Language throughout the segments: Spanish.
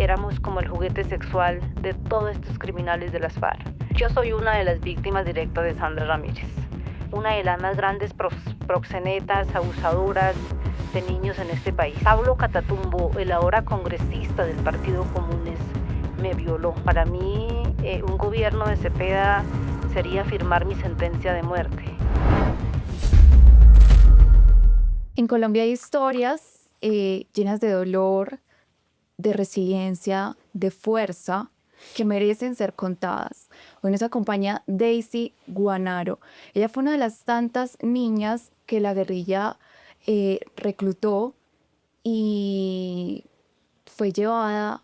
éramos como el juguete sexual de todos estos criminales de las FARC. Yo soy una de las víctimas directas de Sandra Ramírez, una de las más grandes proxenetas, abusadoras de niños en este país. Pablo Catatumbo, el ahora congresista del Partido Comunes, me violó. Para mí, un gobierno de Cepeda sería firmar mi sentencia de muerte. En Colombia hay historias llenas de dolor, de resiliencia, de fuerza, que merecen ser contadas. Hoy nos acompaña Daisy Guanaro. Ella fue una de las tantas niñas que la guerrilla reclutó y fue llevada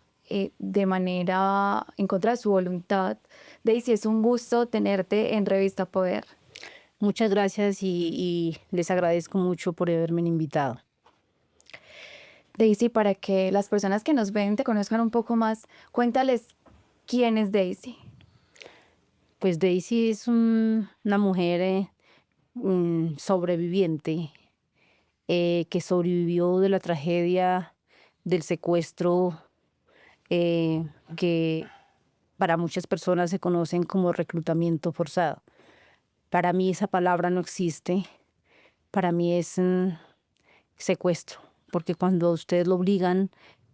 de manera en contra de su voluntad. Daisy, es un gusto tenerte en Revista Poder. Muchas gracias y les agradezco mucho por haberme invitado. Daisy, para que las personas que nos ven te conozcan un poco más, cuéntales quién es Daisy. Pues Daisy es una mujer sobreviviente que sobrevivió de la tragedia del secuestro que para muchas personas se conocen como reclutamiento forzado. Para mí esa palabra no existe, para mí es secuestro, porque cuando ustedes lo obligan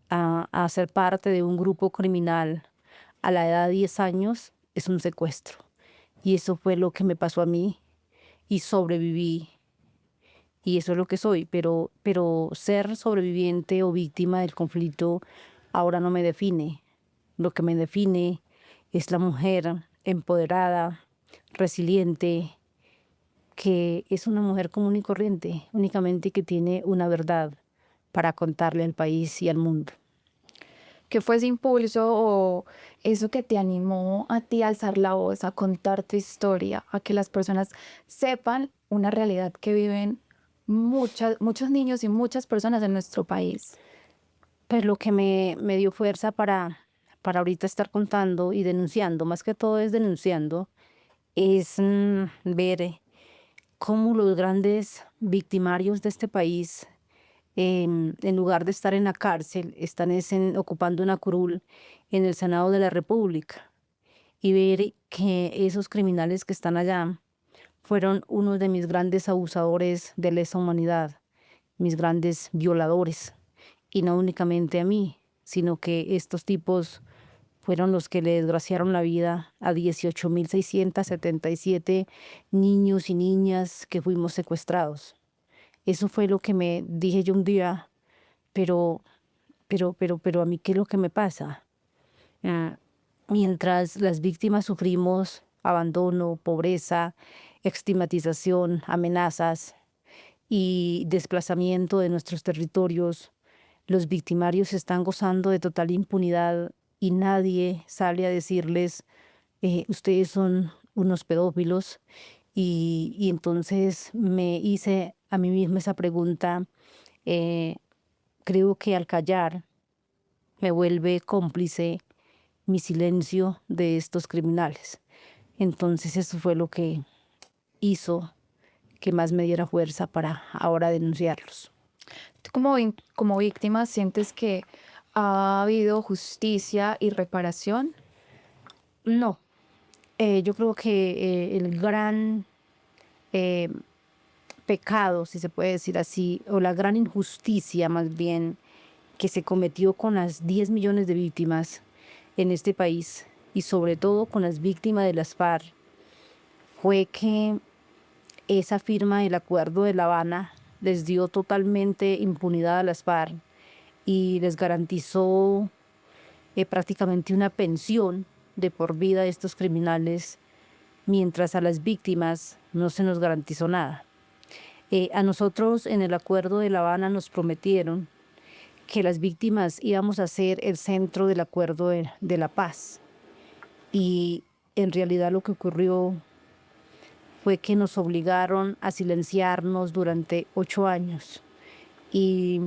a ser parte de un grupo criminal a la edad de 10 años, es un secuestro. Y eso fue lo que me pasó a mí y sobreviví. Y eso es lo que soy, pero ser sobreviviente o víctima del conflicto ahora no me define. Lo que me define es la mujer empoderada, resiliente, que es una mujer común y corriente, únicamente que tiene una verdad para contarle al país y al mundo. ¿Qué fue ese impulso o eso que te animó a ti a alzar la voz, a contar tu historia, a que las personas sepan una realidad que viven muchos niños y muchas personas en nuestro país? Pues lo que me dio fuerza para ahorita estar contando y denunciando, más que todo es denunciando, es ver cómo los grandes victimarios de este país, en lugar de estar en la cárcel, están ocupando una curul en el Senado de la República, y ver que esos criminales que están allá fueron unos de mis grandes abusadores de lesa humanidad, mis grandes violadores, y no únicamente a mí, sino que estos tipos fueron los que le desgraciaron la vida a 18.677 niños y niñas que fuimos secuestrados. Eso fue lo que me dije yo un día, pero a mí, ¿qué es lo que me pasa? Mientras las víctimas sufrimos abandono, pobreza, estigmatización, amenazas y desplazamiento de nuestros territorios, los victimarios están gozando de total impunidad y nadie sale a decirles, ustedes son unos pedófilos. Y entonces me hice a mí misma esa pregunta. Creo que al callar me vuelve cómplice mi silencio de estos criminales. Entonces eso fue lo que hizo que más me diera fuerza para ahora denunciarlos. ¿Tú como víctima sientes que ha habido justicia y reparación? No, yo creo que el gran pecado, si se puede decir así, o la gran injusticia más bien que se cometió con las 10 millones de víctimas en este país y sobre todo con las víctimas de las FARC, fue que esa firma del Acuerdo de La Habana les dio totalmente impunidad a las FARC y les garantizó prácticamente una pensión de por vida a estos criminales, mientras a las víctimas no se nos garantizó nada. A nosotros en el Acuerdo de La Habana nos prometieron que las víctimas íbamos a ser el centro del Acuerdo de la Paz, y en realidad lo que ocurrió fue que nos obligaron a silenciarnos durante 8 años, y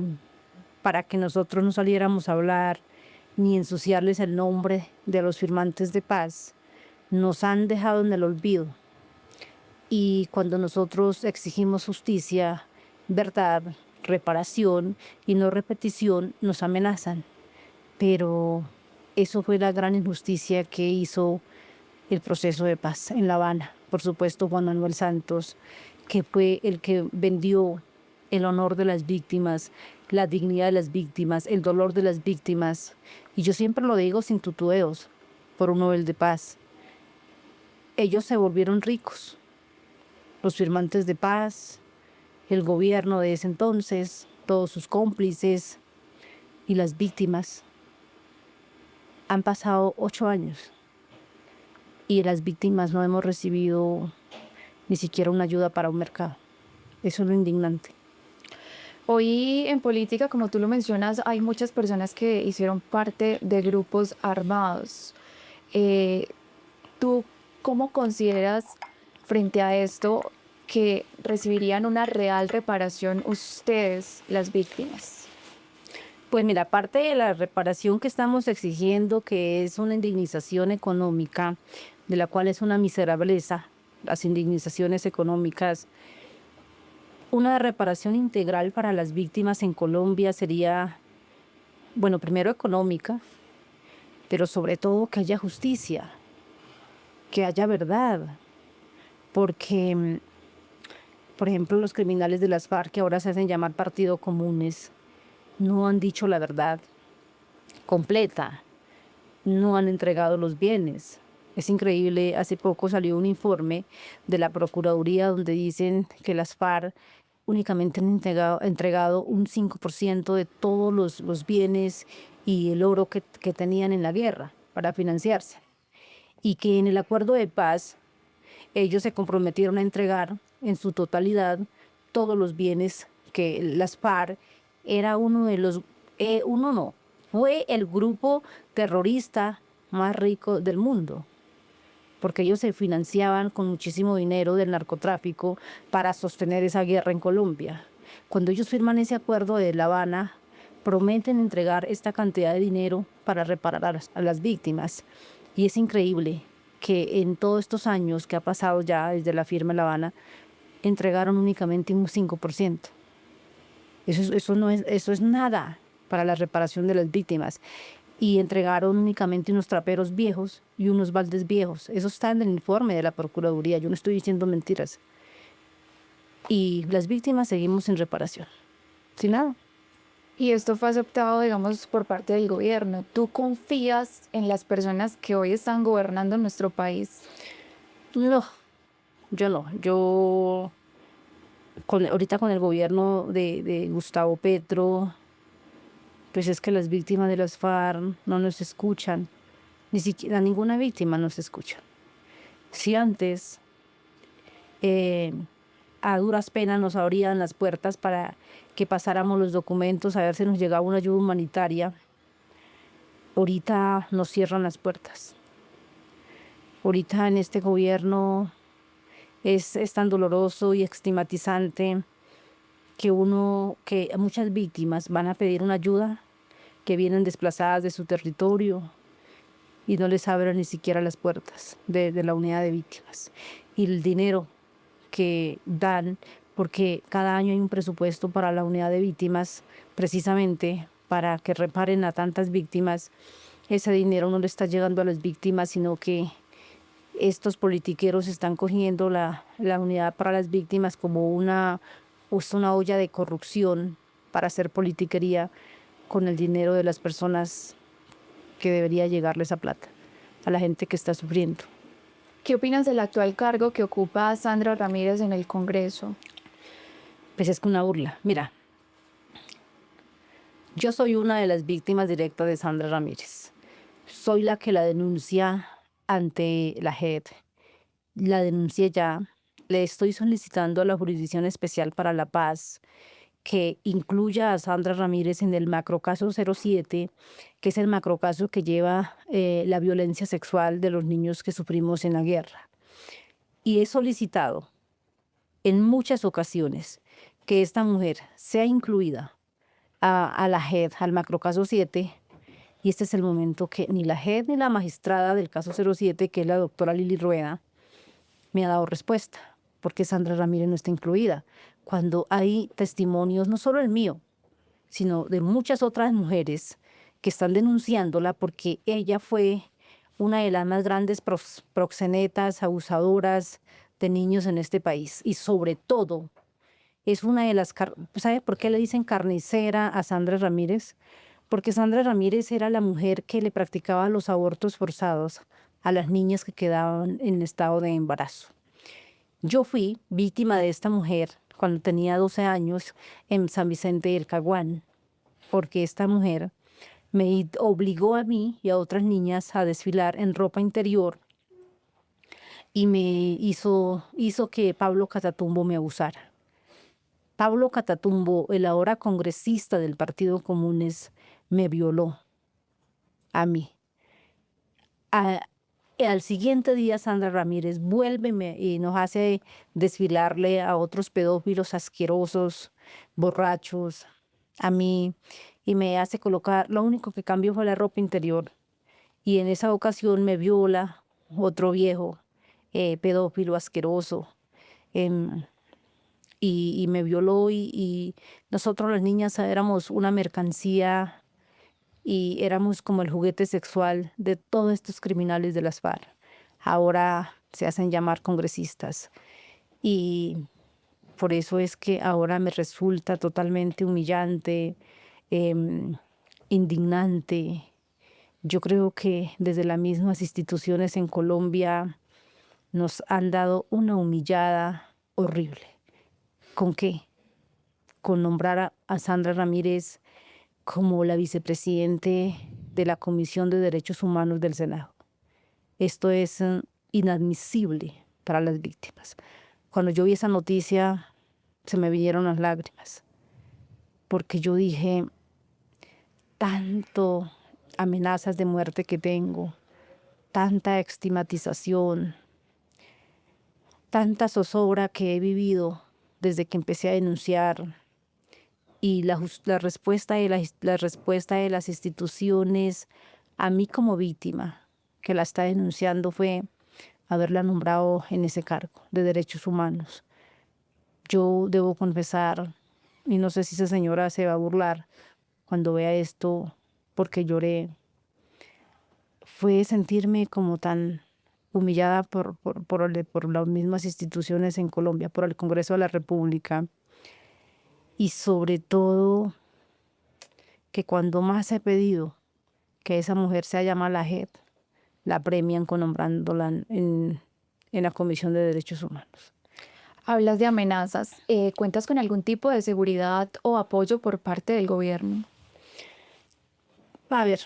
para que nosotros no saliéramos a hablar ni ensuciarles el nombre de los firmantes de paz, nos han dejado en el olvido. Y cuando nosotros exigimos justicia, verdad, reparación y no repetición, nos amenazan. pero eso fue la gran injusticia que hizo el proceso de paz en La Habana. Por supuesto, Juan Manuel Santos, que fue el que vendió el honor de las víctimas, la dignidad de las víctimas, el dolor de las víctimas. Y yo siempre lo digo sin tutueos, por un Nobel de Paz. Ellos se volvieron ricos, los firmantes de paz, el gobierno de ese entonces, todos sus cómplices y las víctimas. Han pasado 8 años y las víctimas no hemos recibido ni siquiera una ayuda para un mercado. Eso es lo indignante. Hoy en política, como tú lo mencionas, hay muchas personas que hicieron parte de grupos armados. ¿Tú cómo consideras frente a esto que recibirían una real reparación ustedes, las víctimas? Pues mira, aparte de la reparación que estamos exigiendo, que es una indemnización económica, de la cual es una miserableza, las indemnizaciones económicas, una reparación integral para las víctimas en Colombia sería, bueno, primero económica, pero sobre todo que haya justicia, que haya verdad, porque, por ejemplo, los criminales de las FARC, que ahora se hacen llamar Partido Comunes, no han dicho la verdad completa, no han entregado los bienes. Es increíble, hace poco salió un informe de la Procuraduría donde dicen que las FARC únicamente han entregado un 5% de todos los bienes y el oro que tenían en la guerra para financiarse. Y que en el acuerdo de paz ellos se comprometieron a entregar en su totalidad todos los bienes que las FARC era fue el grupo terrorista más rico del mundo, porque ellos se financiaban con muchísimo dinero del narcotráfico para sostener esa guerra en Colombia. Cuando ellos firman ese acuerdo de La Habana, prometen entregar esta cantidad de dinero para reparar a las víctimas. Y es increíble que en todos estos años que ha pasado ya desde la firma de La Habana, entregaron únicamente un 5%. Eso es nada para la reparación de las víctimas. Y entregaron únicamente unos traperos viejos y unos baldes viejos. Eso está en el informe de la Procuraduría, yo no estoy diciendo mentiras. Y las víctimas seguimos sin reparación, sin nada. Y esto fue aceptado, digamos, por parte del gobierno. ¿Tú confías en las personas que hoy están gobernando nuestro país? No, yo no. Ahorita con el gobierno de Gustavo Petro, pues es que las víctimas de las FARC no nos escuchan, ni siquiera ninguna víctima nos escucha. Si antes a duras penas nos abrían las puertas para que pasáramos los documentos a ver si nos llegaba una ayuda humanitaria, ahorita nos cierran las puertas. Ahorita en este gobierno es tan doloroso y estigmatizante que muchas víctimas van a pedir una ayuda, que vienen desplazadas de su territorio y no les abren ni siquiera las puertas de la unidad de víctimas. Y el dinero que dan, porque cada año hay un presupuesto para la unidad de víctimas, precisamente para que reparen a tantas víctimas, ese dinero no le está llegando a las víctimas, sino que estos politiqueros están cogiendo la unidad para las víctimas como una olla de corrupción para hacer politiquería con el dinero de las personas que debería llegarles a plata, a la gente que está sufriendo. ¿Qué opinas del actual cargo que ocupa Sandra Ramírez en el Congreso? Pues es que una burla. Mira, yo soy una de las víctimas directas de Sandra Ramírez. Soy la que la denuncia ante la JEP. La denuncié ya. Le estoy solicitando a la Jurisdicción Especial para la Paz que incluya a Sandra Ramírez en el macrocaso 07, que es el macrocaso que lleva la violencia sexual de los niños que sufrimos en la guerra. Y he solicitado en muchas ocasiones que esta mujer sea incluida a la JEP, al macrocaso 7, y este es el momento que ni la JEP ni la magistrada del caso 07, que es la doctora Lili Rueda, me ha dado respuesta, porque Sandra Ramírez no está incluida, cuando hay testimonios, no solo el mío, sino de muchas otras mujeres que están denunciándola porque ella fue una de las más grandes proxenetas, abusadoras de niños en este país. Y sobre todo, es una de las... ¿Sabe por qué le dicen carnicera a Sandra Ramírez? Porque Sandra Ramírez era la mujer que le practicaba los abortos forzados a las niñas que quedaban en estado de embarazo. Yo fui víctima de esta mujer cuando tenía 12 años en San Vicente del Caguán, porque esta mujer me obligó a mí y a otras niñas a desfilar en ropa interior y me hizo que Pablo Catatumbo me abusara. Pablo Catatumbo, el ahora congresista del Partido Comunes, me violó a mí. Al siguiente día, Sandra Ramírez vuelve y nos hace desfilarle a otros pedófilos asquerosos, borrachos, a mí, y me hace colocar, lo único que cambió fue la ropa interior. Y en esa ocasión me viola otro viejo pedófilo asqueroso. Y me violó y nosotros las niñas éramos una mercancía y éramos como el juguete sexual de todos estos criminales de las FARC. Ahora se hacen llamar congresistas y por eso es que ahora me resulta totalmente humillante, indignante. Yo creo que desde las mismas instituciones en Colombia nos han dado una humillada horrible. ¿Con qué? Con nombrar a Sandra Ramírez como la vicepresidente de la Comisión de Derechos Humanos del Senado. Esto es inadmisible para las víctimas. Cuando yo vi esa noticia, se me vinieron las lágrimas, porque yo dije, tanto amenazas de muerte que tengo, tanta estigmatización, tanta zozobra que he vivido desde que empecé a denunciar, y la respuesta de las instituciones a mí como víctima que la está denunciando fue haberla nombrado en ese cargo de derechos humanos. Yo debo confesar, y no sé si esa señora se va a burlar cuando vea esto, porque lloré, fue sentirme como tan humillada por las mismas instituciones en Colombia, por el Congreso de la República, y sobre todo que cuando más he pedido que esa mujer sea llamada la JEP, la premian con nombrándola en la Comisión de Derechos Humanos. Hablas de amenazas. ¿Cuentas con algún tipo de seguridad o apoyo por parte del gobierno? A ver,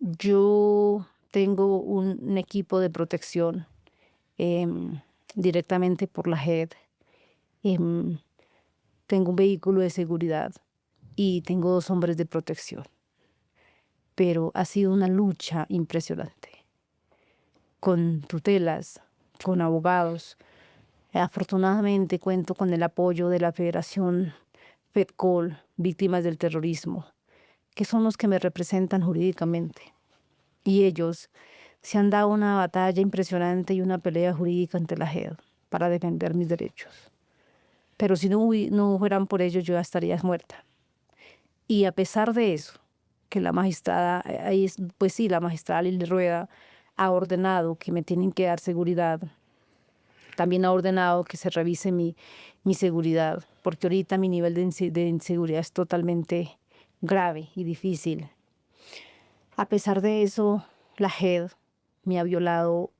yo tengo un equipo de protección directamente por la JEP. Tengo un vehículo de seguridad y tengo 2 hombres de protección. Pero ha sido una lucha impresionante, con tutelas, con abogados. Afortunadamente cuento con el apoyo de la Federación FEDCOL, Víctimas del Terrorismo, que son los que me representan jurídicamente. Y ellos se han dado una batalla impresionante y una pelea jurídica ante la JEP para defender mis derechos. Pero si no fueran por ellos, yo ya estaría muerta. Y a pesar de eso, que la magistrada, pues sí, la magistrada Lili Rueda ha ordenado que me tienen que dar seguridad, también ha ordenado que se revise mi seguridad, porque ahorita mi nivel de inseguridad es totalmente grave y difícil. A pesar de eso, la JEP me ha violado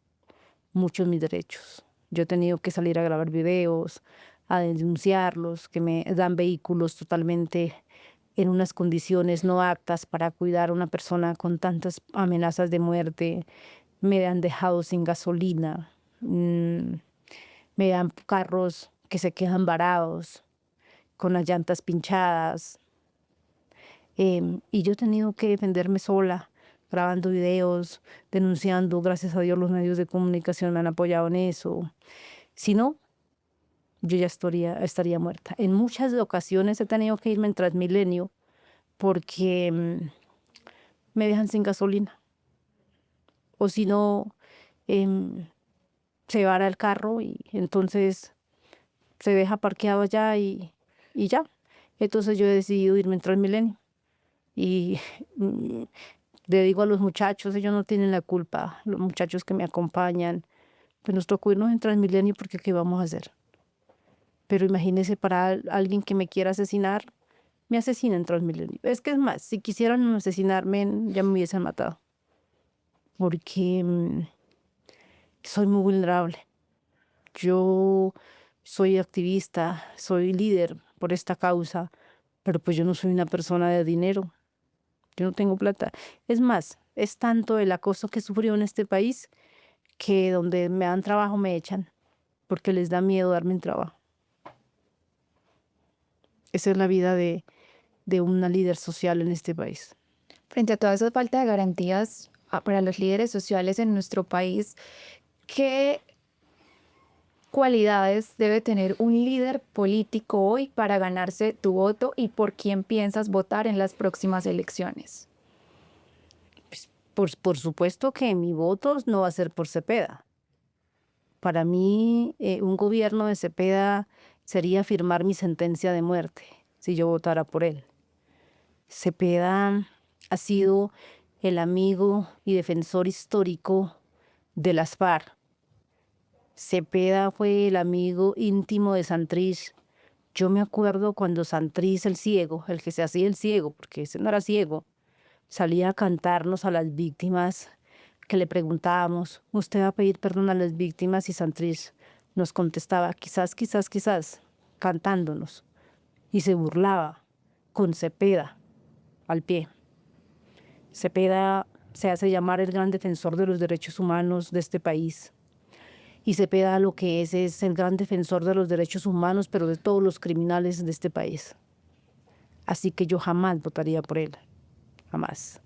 muchos mis derechos. Yo he tenido que salir a grabar videos, a denunciarlos, que me dan vehículos totalmente en unas condiciones no aptas para cuidar a una persona con tantas amenazas de muerte. Me han dejado sin gasolina, me dan carros que se quedan varados, con las llantas pinchadas. Y yo he tenido que defenderme sola, grabando videos, denunciando. Gracias a Dios los medios de comunicación me han apoyado en eso. Si no, yo ya estaría muerta. En muchas ocasiones he tenido que irme en Transmilenio porque me dejan sin gasolina. O si no, se vara el carro y entonces se deja parqueado allá y ya. Entonces yo he decidido irme en Transmilenio Y mm, le digo a los muchachos, ellos no tienen la culpa, los muchachos que me acompañan, pues nos tocó irnos en Transmilenio porque ¿qué vamos a hacer? Pero imagínese para alguien que me quiera asesinar, me asesina en Transmilenio. Es que es más, si quisieran asesinarme, ya me hubiesen matado. Porque soy muy vulnerable. Yo soy activista, soy líder por esta causa, pero pues yo no soy una persona de dinero. Yo no tengo plata. Es más, es tanto el acoso que sufrió en este país que donde me dan trabajo me echan porque les da miedo darme un trabajo. Esa es la vida de una líder social en este país. Frente a toda esa falta de garantías para los líderes sociales en nuestro país, ¿qué cualidades debe tener un líder político hoy para ganarse tu voto y por quién piensas votar en las próximas elecciones? Por supuesto que mi voto no va a ser por Cepeda. Para mí, un gobierno de Cepeda sería firmar mi sentencia de muerte si yo votara por él. Cepeda ha sido el amigo y defensor histórico de las FARC. Cepeda fue el amigo íntimo de Santrich. Yo me acuerdo cuando Santrich, el ciego, el que se hacía el ciego, porque ese no era ciego, salía a cantarnos a las víctimas, que le preguntábamos, ¿usted va a pedir perdón a las víctimas? Y Santrich nos contestaba, quizás, quizás, quizás, cantándonos. Y se burlaba con Cepeda al pie. Cepeda se hace llamar el gran defensor de los derechos humanos de este país. Y Cepeda lo que es el gran defensor de los derechos humanos, pero de todos los criminales de este país. Así que yo jamás votaría por él. Jamás.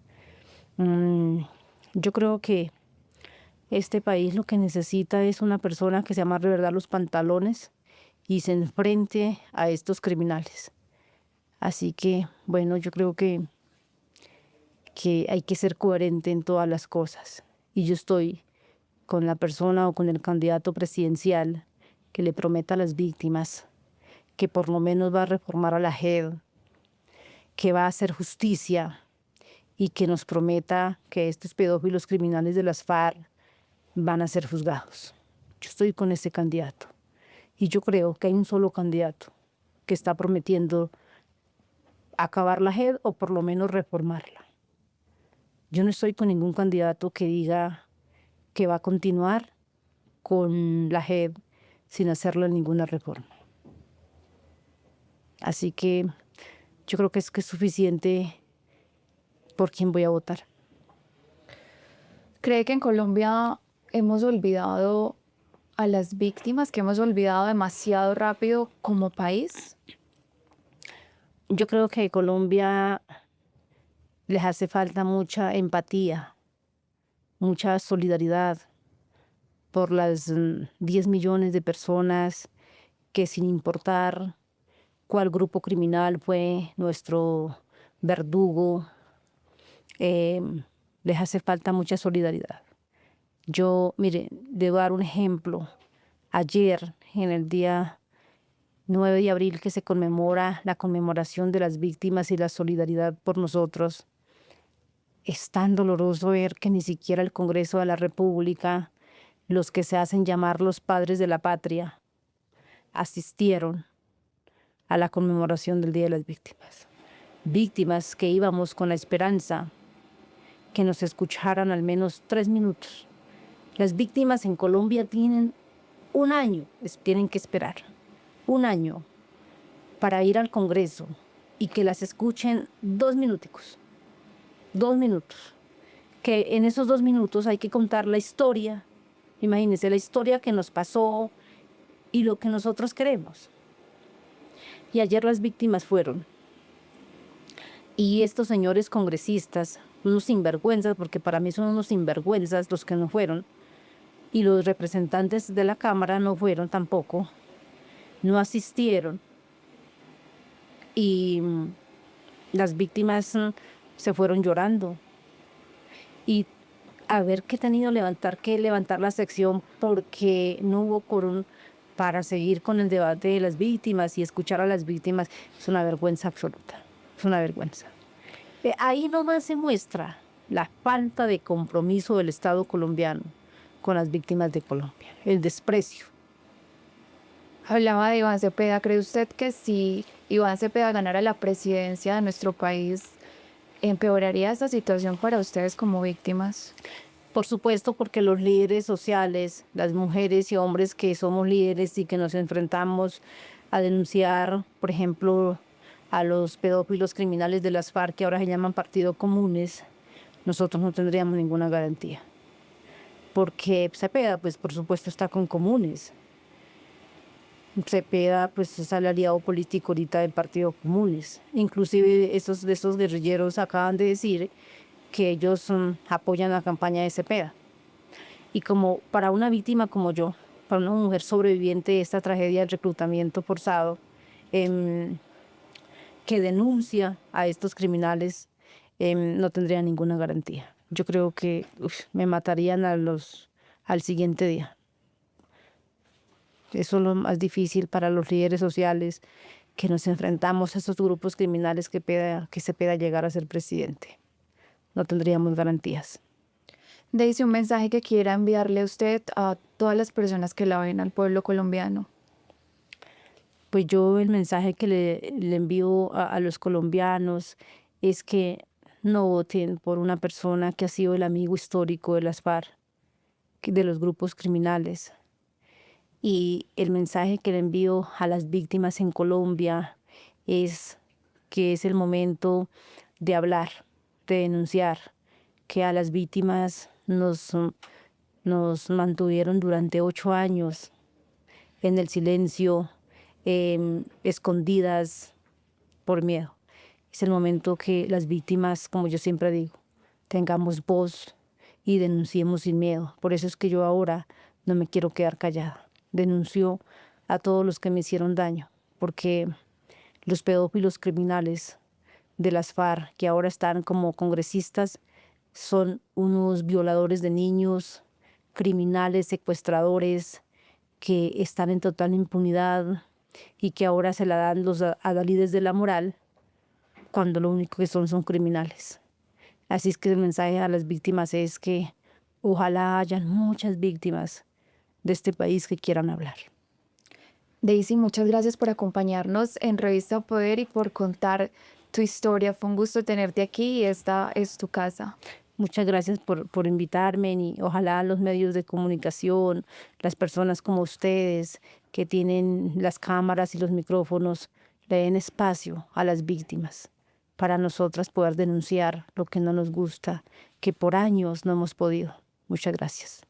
Yo creo que este país lo que necesita es una persona que se amarre de verdad los pantalones y se enfrente a estos criminales. Así que, bueno, yo creo que hay que ser coherente en todas las cosas. Y yo estoy con la persona o con el candidato presidencial que le prometa a las víctimas que por lo menos va a reformar a la JEP, que va a hacer justicia y que nos prometa que estos pedófilos criminales de las FARC van a ser juzgados. Yo estoy con ese candidato y yo creo que hay un solo candidato que está prometiendo acabar la JEP o por lo menos reformarla. Yo no estoy con ningún candidato que diga que va a continuar con la JEP sin hacerle ninguna reforma. Así que yo creo que es suficiente por quién voy a votar. ¿Cree que en Colombia hemos olvidado a las víctimas, que hemos olvidado demasiado rápido como país? Yo creo que a Colombia les hace falta mucha empatía, mucha solidaridad por las 10 millones de personas que sin importar cuál grupo criminal fue nuestro verdugo, les hace falta mucha solidaridad. Yo, mire, debo dar un ejemplo. Ayer, en el día 9 de abril, que se conmemora la conmemoración de las víctimas y la solidaridad por nosotros, es tan doloroso ver que ni siquiera el Congreso de la República, los que se hacen llamar los padres de la patria, asistieron a la conmemoración del Día de las Víctimas. Víctimas que íbamos con la esperanza que nos escucharan al menos 3 minutos. Las víctimas en Colombia tienen un año, tienen que esperar, un año para ir al Congreso y que las escuchen 2 minuticos. 2 minutos. Que en esos 2 minutos hay que contar la historia. Imagínense la historia que nos pasó y lo que nosotros queremos. Y ayer las víctimas fueron. Y estos señores congresistas, unos sinvergüenzas, porque para mí son unos sinvergüenzas los que no fueron, y los representantes de la Cámara no fueron tampoco, no asistieron. Y las víctimas se fueron llorando. Y haber que tenido que levantar la sección porque no hubo quórum para seguir con el debate de las víctimas y escuchar a las víctimas, es una vergüenza absoluta, es una vergüenza. Ahí nomás se muestra la falta de compromiso del Estado colombiano con las víctimas de Colombia, el desprecio. Hablaba de Iván Cepeda. ¿Cree usted que si Iván Cepeda ganara la presidencia de nuestro país, empeoraría esta situación para ustedes como víctimas? Por supuesto, porque los líderes sociales, las mujeres y hombres que somos líderes y que nos enfrentamos a denunciar, por ejemplo, a los pedófilos criminales de las FARC, que ahora se llaman partidos comunes, nosotros no tendríamos ninguna garantía. Porque Cepeda, pues por supuesto, está con comunes. Cepeda, pues es el aliado político ahorita del Partido Comunes. Inclusive de esos guerrilleros acaban de decir que ellos apoyan la campaña de Cepeda. Y como para una víctima como yo, para una mujer sobreviviente de esta tragedia del reclutamiento forzado, que denuncia a estos criminales, no tendría ninguna garantía. Yo creo que me matarían al siguiente día. Eso es lo más difícil para los líderes sociales, que nos enfrentamos a esos grupos criminales que Cepeda llegar a ser presidente. No tendríamos garantías. Daisy, un mensaje que quiera enviarle a usted a todas las personas que la ven, al pueblo colombiano. Pues yo el mensaje que le envío a los colombianos es que no voten por una persona que ha sido el amigo histórico de las FARC, de los grupos criminales. Y el mensaje que le envío a las víctimas en Colombia es que es el momento de hablar, de denunciar, que a las víctimas nos mantuvieron durante 8 años en el silencio, escondidas por miedo. Es el momento que las víctimas, como yo siempre digo, tengamos voz y denunciemos sin miedo. Por eso es que yo ahora no me quiero quedar callada. Denuncio a todos los que me hicieron daño, porque los pedófilos criminales de las FARC, que ahora están como congresistas, son unos violadores de niños, criminales, secuestradores, que están en total impunidad y que ahora se la dan los adalides de la moral, cuando lo único que son criminales. Así es que el mensaje a las víctimas es que ojalá hayan muchas víctimas de este país que quieran hablar. Daisy, muchas gracias por acompañarnos en Revista Poder y por contar tu historia. Fue un gusto tenerte aquí y esta es tu casa. Muchas gracias por invitarme y ojalá los medios de comunicación, las personas como ustedes que tienen las cámaras y los micrófonos, le den espacio a las víctimas para nosotras poder denunciar lo que no nos gusta, que por años no hemos podido. Muchas gracias.